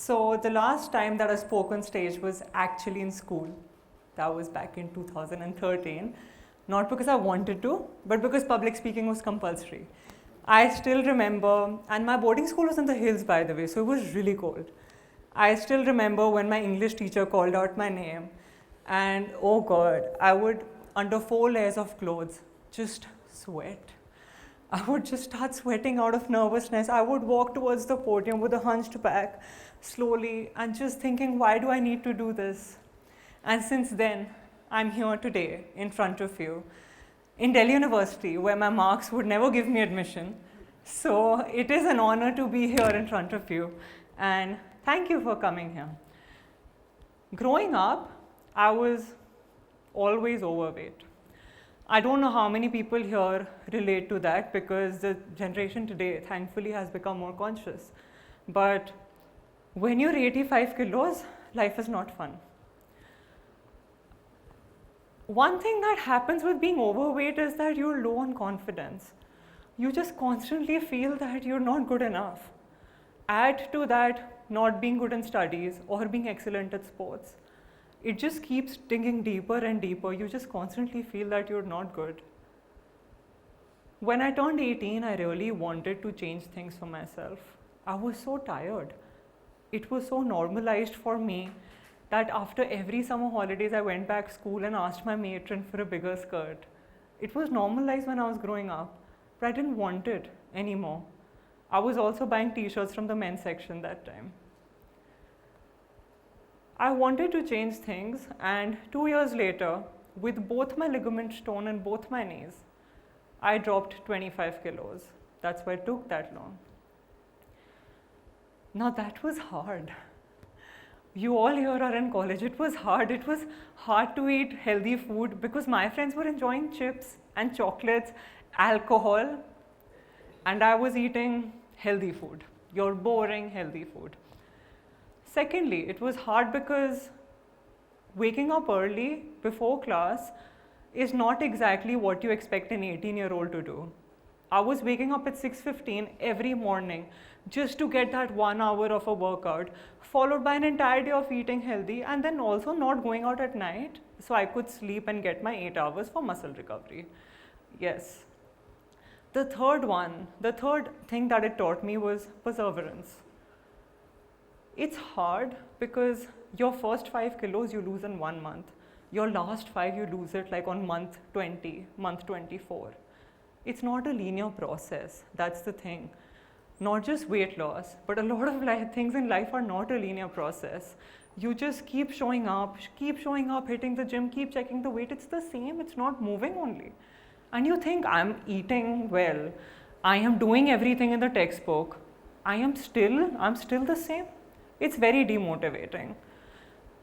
So the last time that I spoke on stage was actually in school. That was back in 2013. Not because I wanted to, but because public speaking was compulsory. I still remember, and my boarding school was in the hills, by the way, so it was really cold. I still remember when my English teacher called out my name, and oh God, I would, under 4 layers of clothes, just sweat. I would just start sweating out of nervousness. I would walk towards the podium with a hunched back, slowly, and just thinking, why do I need to do this? And since then, I'm here today in front of you in Delhi University, where my marks would never give me admission. So it is an honor to be here in front of you, and thank you for coming here. Growing up, I was always overweight. I don't know how many people here relate to that, because the generation today, thankfully, has become more conscious. But when you're 85 kilos, life is not fun. One thing that happens with being overweight is that you're low on confidence. You just constantly feel that you're not good enough. Add to that not being good in studies or being excellent at sports. It just keeps digging deeper and deeper. You just constantly feel that you're not good. When I turned 18, I really wanted to change things for myself. I was so tired. It was so normalized for me that after every summer holidays, I went back to school and asked my matron for a bigger skirt. It was normalized when I was growing up, but I didn't want it anymore. I was also buying t-shirts from the men's section that time. I wanted to change things, and 2 years later, with both my ligaments torn in both my knees, I dropped 25 kilos. That's why it took that long. Now that was hard. You all here are in college. It was hard. It was hard to eat healthy food because my friends were enjoying chips and chocolates, alcohol, and I was eating healthy food. Your boring healthy food. Secondly, it was hard because waking up early before class is not exactly what you expect an 18-year-old to do. I was waking up at 6:15 every morning just to get that 1 hour of a workout, followed by an entire day of eating healthy, and then also not going out at night so I could sleep and get my 8 hours for muscle recovery. Yes. The third thing that it taught me was perseverance. It's hard because your first 5 kilos you lose in 1 month. Your last 5 you lose it like on month 20, month 24. It's not a linear process. That's the thing. Not just weight loss, but a lot of things in life are not a linear process. You just keep showing up, hitting the gym, keep checking the weight. It's the same. It's not moving only. And you think, I'm eating well. I am doing everything in the textbook. I'm still the same. It's very demotivating.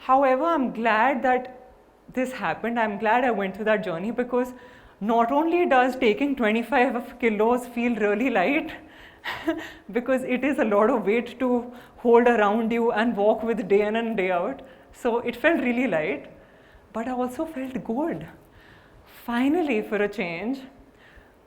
However, I'm glad that this happened. I'm glad I went through that journey, because not only does taking 25 kilos feel really light, because it is a lot of weight to hold around you and walk with day in and day out. So it felt really light, but I also felt good. Finally, for a change,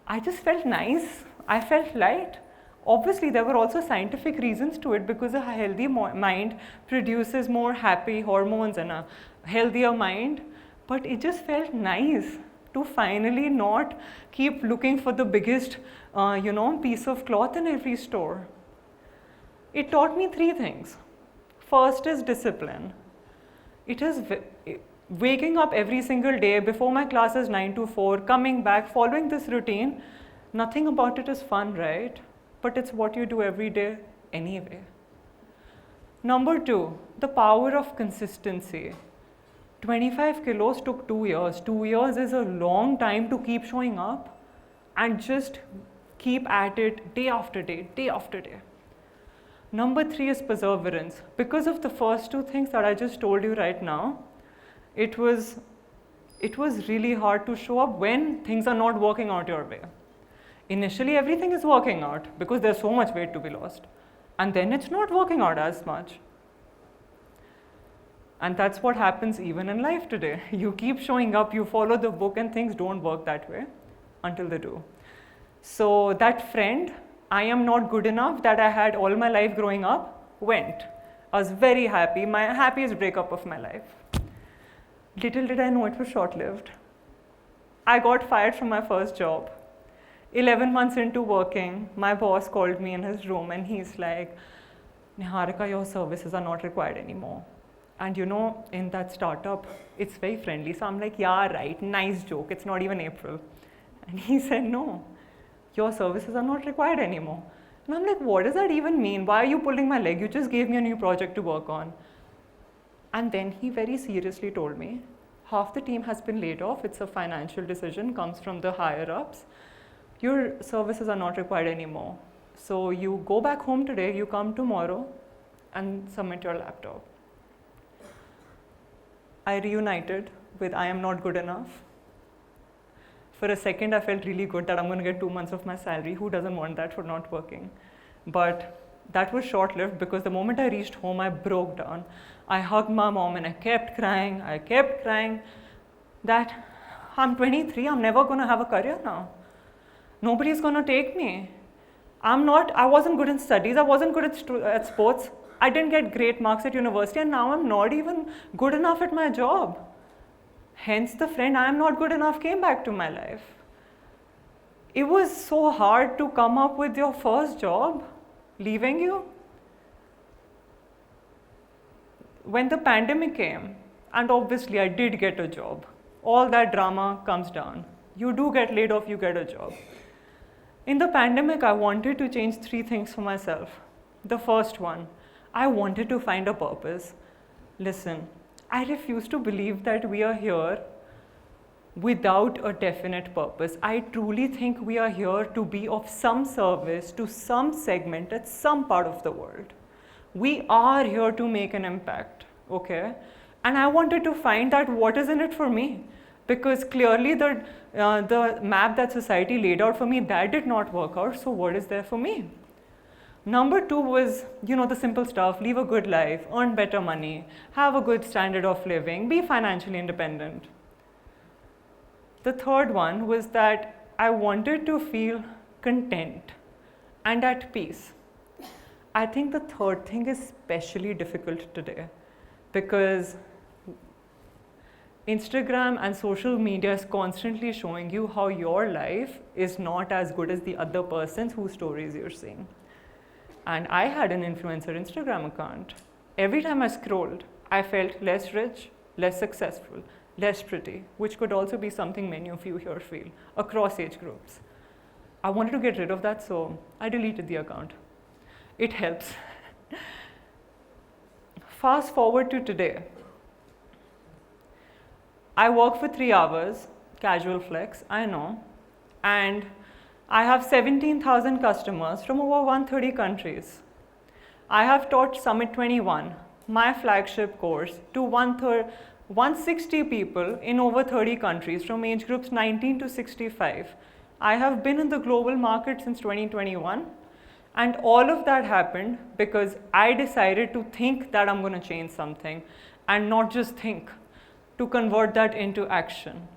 I just felt nice. I felt light. Obviously, there were also scientific reasons to it, because a healthy mind produces more happy hormones and a healthier mind. But it just felt nice to finally not keep looking for the biggest, piece of cloth in every store. It taught me 3 things. First is discipline. It is waking up every single day before my class is 9 to 4, coming back, following this routine. Nothing about it is fun, right? But it's what you do every day anyway. Number 2, the power of consistency. 25 kilos took 2 years. 2 years is a long time to keep showing up and just keep at it day after day, day after day. Number 3 is perseverance. Because of the first 2 things that I just told you right now, it was really hard to show up when things are not working out your way. Initially, everything is working out because there's so much weight to be lost. And then it's not working out as much. And that's what happens even in life today. You keep showing up, you follow the book, and things don't work that way until they do. So that friend, I am not good enough, that I had all my life growing up, went. I was very happy, my happiest breakup of my life. Little did I know it was short-lived. I got fired from my first job. 11 months into working, my boss called me in his room and he's like, Niharikaa, your services are not required anymore. And you know, in that startup, it's very friendly. So I'm like, yeah, right, nice joke. It's not even April. And he said, no, your services are not required anymore. And I'm like, what does that even mean? Why are you pulling my leg? You just gave me a new project to work on. And then he very seriously told me, half the team has been laid off. It's a financial decision, comes from the higher ups. Your services are not required anymore. So you go back home today, you come tomorrow and submit your laptop. I reunited with I am not good enough. For a second, I felt really good that I'm going to get 2 months of my salary. Who doesn't want that for not working? But that was short-lived because the moment I reached home, I broke down. I hugged my mom and I kept crying. That I'm 23, I'm never going to have a career now. Nobody's going to take me. I wasn't good in studies, I wasn't good at sports. I didn't get great marks at university and now I'm not even good enough at my job. Hence the friend I am not good enough came back to my life. It was so hard to come up with your first job, leaving you. When the pandemic came, and obviously I did get a job, all that drama comes down. You do get laid off, you get a job. In the pandemic, I wanted to change 3 things for myself. The first one, I wanted to find a purpose. Listen, I refuse to believe that we are here without a definite purpose. I truly think we are here to be of some service to some segment at some part of the world. We are here to make an impact, okay? And I wanted to find that what is in it for me. Because clearly the map that society laid out for me, that did not work out, so what is there for me? Number 2 was, the simple stuff, live a good life, earn better money, have a good standard of living, be financially independent. The third one was that I wanted to feel content and at peace. I think the third thing is especially difficult today because Instagram and social media is constantly showing you how your life is not as good as the other person's whose stories you're seeing. And I had an influencer Instagram account. Every time I scrolled, I felt less rich, less successful, less pretty, which could also be something many of you here feel, across age groups. I wanted to get rid of that, so I deleted the account. It helps. Fast forward to today. I work for 3 hours, casual flex, I know, and I have 17,000 customers from over 130 countries. I have taught Summit 21, my flagship course, to 160 people in over 30 countries from age groups 19 to 65. I have been in the global market since 2021, and all of that happened because I decided to think that I'm going to change something and not just think, to convert that into action.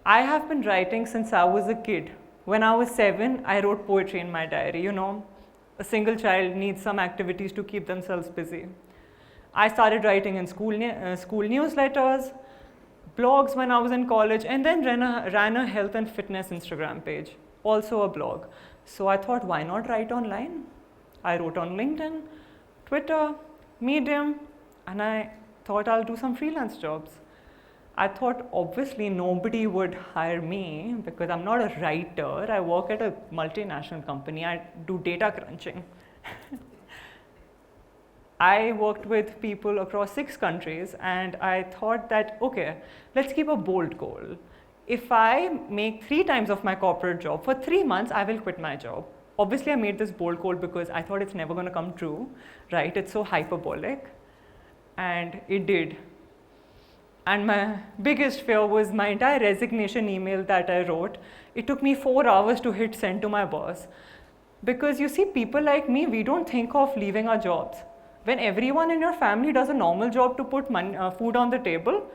I have been writing since I was a kid. When I was 7, I wrote poetry in my diary. A single child needs some activities to keep themselves busy. I started writing in school newsletters, blogs when I was in college, and then ran a health and fitness Instagram page, also a blog. So I thought, why not write online? I wrote on LinkedIn, Twitter, Medium, and I thought I'll do some freelance jobs. I thought obviously nobody would hire me because I'm not a writer. I work at a multinational company. I do data crunching. I worked with people across 6 countries and I thought that, okay, let's keep a bold goal. If I make 3 times of my corporate job for 3 months, I will quit my job. Obviously, I made this bold goal because I thought it's never going to come true, right? It's so hyperbolic. And it did. And my biggest fear was my entire resignation email that I wrote. It took me 4 hours to hit send to my boss. Because you see, people like me, we don't think of leaving our jobs. When everyone in your family does a normal job to put food on the table,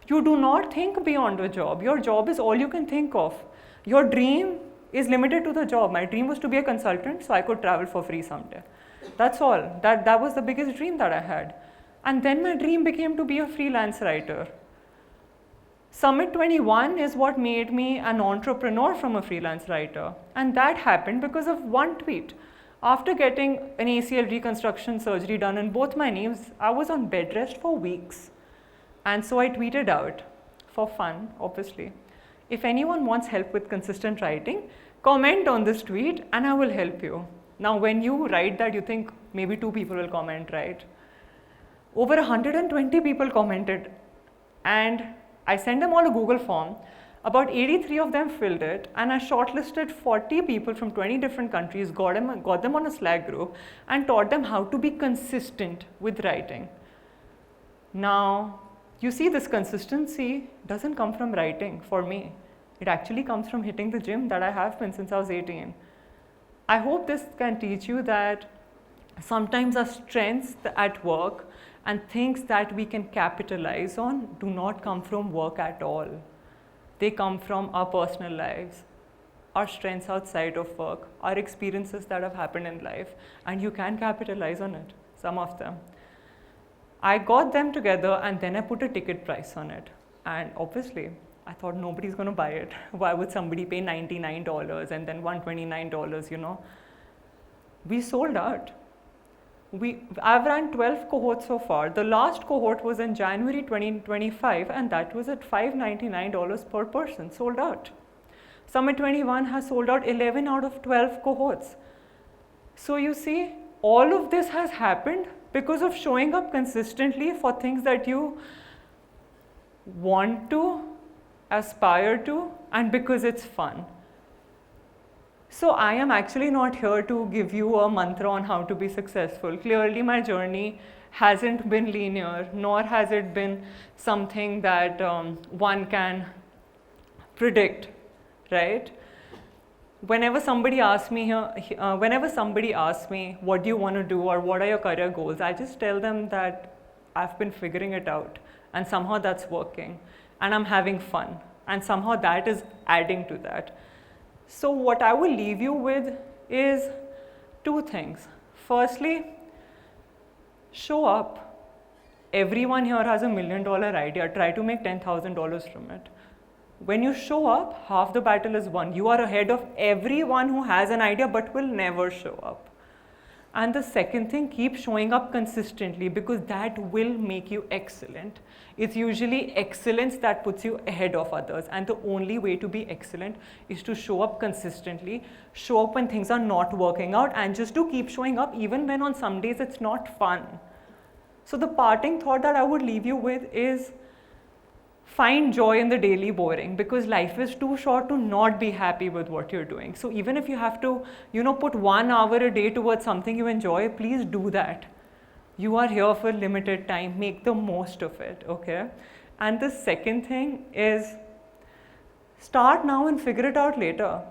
you do not think beyond a job. Your job is all you can think of. Your dream is limited to the job. My dream was to be a consultant so I could travel for free someday. That's all. That was the biggest dream that I had. And then my dream became to be a freelance writer. Summit 21 is what made me an entrepreneur from a freelance writer. And that happened because of one tweet. After getting an ACL reconstruction surgery done in both my knees, I was on bed rest for weeks. And so I tweeted out, for fun, obviously, if anyone wants help with consistent writing, comment on this tweet and I will help you. Now, when you write that, you think maybe 2 people will comment, right? Over 120 people commented, and I sent them all a Google form. About 83 of them filled it, and I shortlisted 40 people from 20 different countries, got them on a Slack group, and taught them how to be consistent with writing. Now, you see, this consistency doesn't come from writing for me. It actually comes from hitting the gym that I have been since I was 18. I hope this can teach you that sometimes our strengths at work and things that we can capitalize on do not come from work at all. They come from our personal lives, our strengths outside of work, our experiences that have happened in life, and you can capitalize on it, some of them. I got them together and then I put a ticket price on it. And obviously, I thought nobody's going to buy it. Why would somebody pay $99 and then $129, you know? We sold out. I've ran 12 cohorts so far. The last cohort was in January 2025 and that was at $599 per person, sold out. Summit 21 has sold out 11 out of 12 cohorts. So you see, all of this has happened because of showing up consistently for things that you want to, aspire to, and because it's fun. So I am actually not here to give you a mantra on how to be successful. Clearly my journey hasn't been linear, nor has it been something that one can predict, right? Whenever somebody asks me what do you want to do or what are your career goals, I just tell them that I've been figuring it out and somehow that's working and I'm having fun and somehow that is adding to that. So what I will leave you with is 2 things. Firstly, show up. Everyone here has $1 million idea. Try to make $10,000 from it. When you show up, half the battle is won. You are ahead of everyone who has an idea but will never show up. And the second thing, keep showing up consistently because that will make you excellent. It's usually excellence that puts you ahead of others, and the only way to be excellent is to show up consistently, show up when things are not working out, and just to keep showing up even when on some days it's not fun. So the parting thought that I would leave you with is find joy in the daily boring because life is too short to not be happy with what you're doing. So even if you have to, put 1 hour a day towards something you enjoy, please do that. You are here for limited time, make the most of it, okay? And the second thing is start now and figure it out later.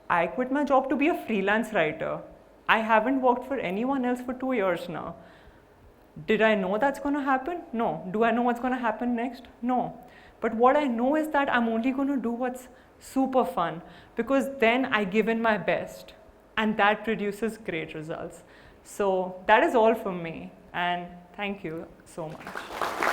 I quit my job to be a freelance writer. I haven't worked for anyone else for 2 years now. Did I know that's going to happen? No. Do I know what's going to happen next? No. But what I know is that I'm only going to do what's super fun because then I give in my best and that produces great results. So that is all from me and thank you so much.